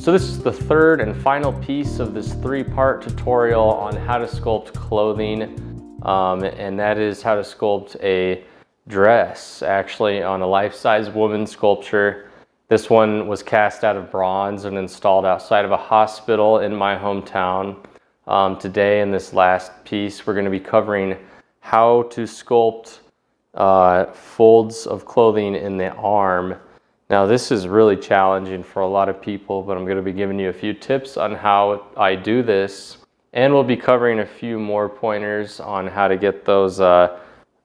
So this is the third and final piece of this three-part tutorial on how to sculpt clothing, and that is how to sculpt a dress, actually, on a life-size woman sculpture. This one was cast out of bronze and installed outside of a hospital in my hometown. Today, in this last piece, we're going to be covering how to sculpt folds of clothing in the arm. Now this is really challenging for a lot of people, but I'm going to be giving you a few tips on how I do this, and we'll be covering a few more pointers on how to get those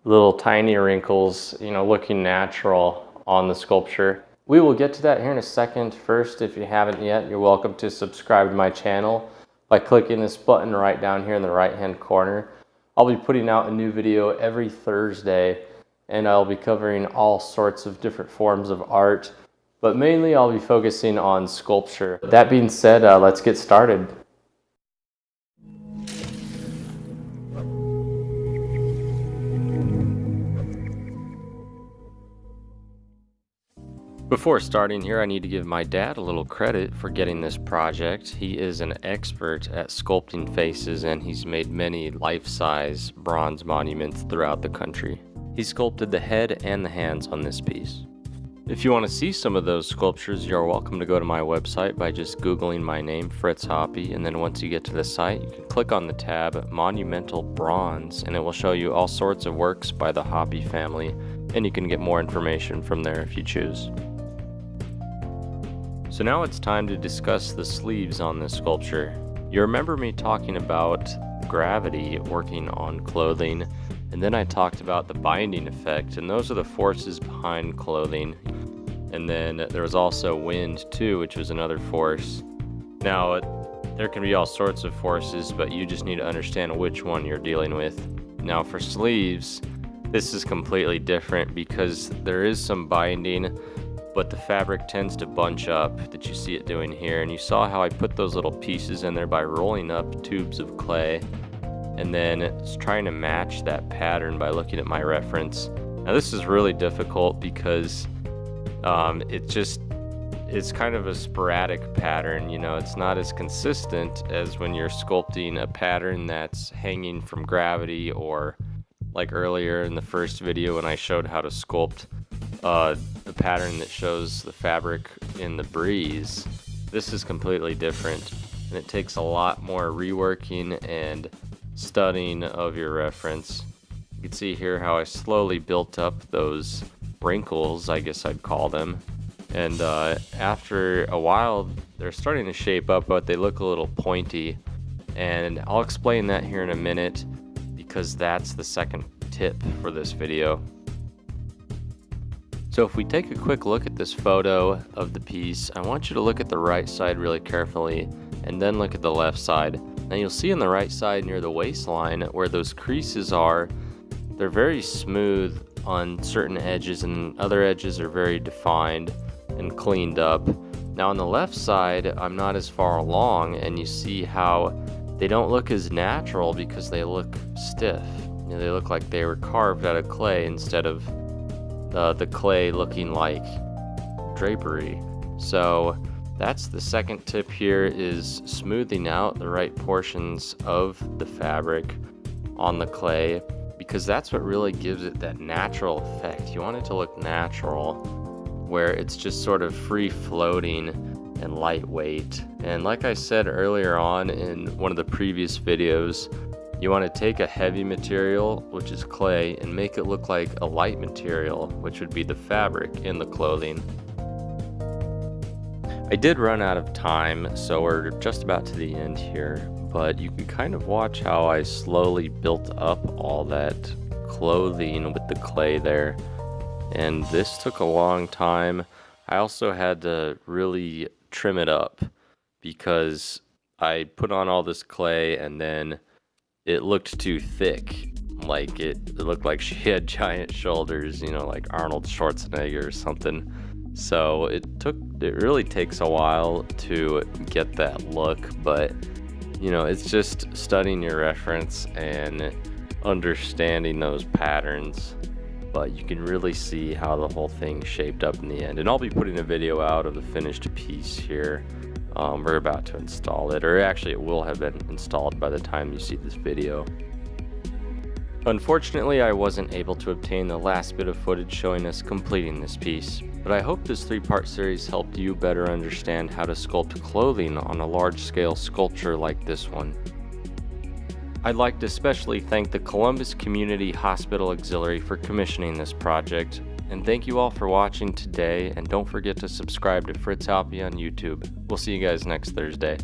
little tiny wrinkles, looking natural on the sculpture. We will get to that here in a second. First, if you haven't yet, you're welcome to subscribe to my channel by clicking this button right down here in the right hand corner. I'll be putting out a new video every Thursday, and I'll be covering all sorts of different forms of art, but mainly I'll be focusing on sculpture. That being said, let's get started. Before starting here, I need to give my dad a little credit for getting this project. He is an expert at sculpting faces, and he's made many life-size bronze monuments throughout the country. He sculpted the head and the hands on this piece. If you want to see some of those sculptures, you're welcome to go to my website by just Googling my name, Fritz Hoppe, and then once you get to the site, you can click on the tab Monumental Bronze, and it will show you all sorts of works by the Hoppe family, and you can get more information from there if you choose. So now it's time to discuss the sleeves on this sculpture. You remember me talking about gravity working on clothing, and then I talked about the binding effect, and those are the forces behind clothing. And then there was also wind too, which was another force. Now, there can be all sorts of forces, but you just need to understand which one you're dealing with. Now for sleeves, this is completely different because there is some binding, but the fabric tends to bunch up, that you see it doing here. And you saw how I put those little pieces in there by rolling up tubes of clay, and then it's trying to match that pattern by looking at my reference. Now this is really difficult because it's kind of a sporadic pattern, it's not as consistent as when you're sculpting a pattern that's hanging from gravity, or like earlier in the first video when I showed how to sculpt the pattern that shows the fabric in the breeze. This is completely different, and it takes a lot more reworking and studying of your reference. You can see here how I slowly built up those wrinkles, I guess I'd call them, and after a while they're starting to shape up, but they look a little pointy, and I'll explain that here in a minute because that's the second tip for this video. So if we take a quick look at this photo of the piece, I want you to look at the right side really carefully and then look at the left side. Now you'll see on the right side near the waistline where those creases are, they're very smooth on certain edges, and other edges are very defined and cleaned up. Now on the left side, I'm not as far along, and you see how they don't look as natural because they look stiff. They look like they were carved out of clay instead of the clay looking like drapery. So that's the second tip here, is smoothing out the right portions of the fabric on the clay, because that's what really gives it that natural effect. You want it to look natural, where it's just sort of free floating and lightweight. And like I said earlier on in one of the previous videos, you want to take a heavy material, which is clay, and make it look like a light material, which would be the fabric in the clothing. I did run out of time, so we're just about to the end here, but you can kind of watch how I slowly built up all that clothing with the clay there, and this took a long time. I also had to really trim it up because I put on all this clay and then it looked too thick. Like it looked like she had giant shoulders, like Arnold Schwarzenegger or something. So it really takes a while to get that look, but it's just studying your reference and understanding those patterns. But you can really see how the whole thing shaped up in the end. And I'll be putting a video out of the finished piece here We're about to install it, or actually it will have been installed by the time you see this video. Unfortunately, I wasn't able to obtain the last bit of footage showing us completing this piece, but I hope this 3-part series helped you better understand how to sculpt clothing on a large-scale sculpture like this one. I'd like to especially thank the Columbus Community Hospital Auxiliary for commissioning this project, and thank you all for watching today, and don't forget to subscribe to Fritz Hoppy on YouTube. We'll see you guys next Thursday.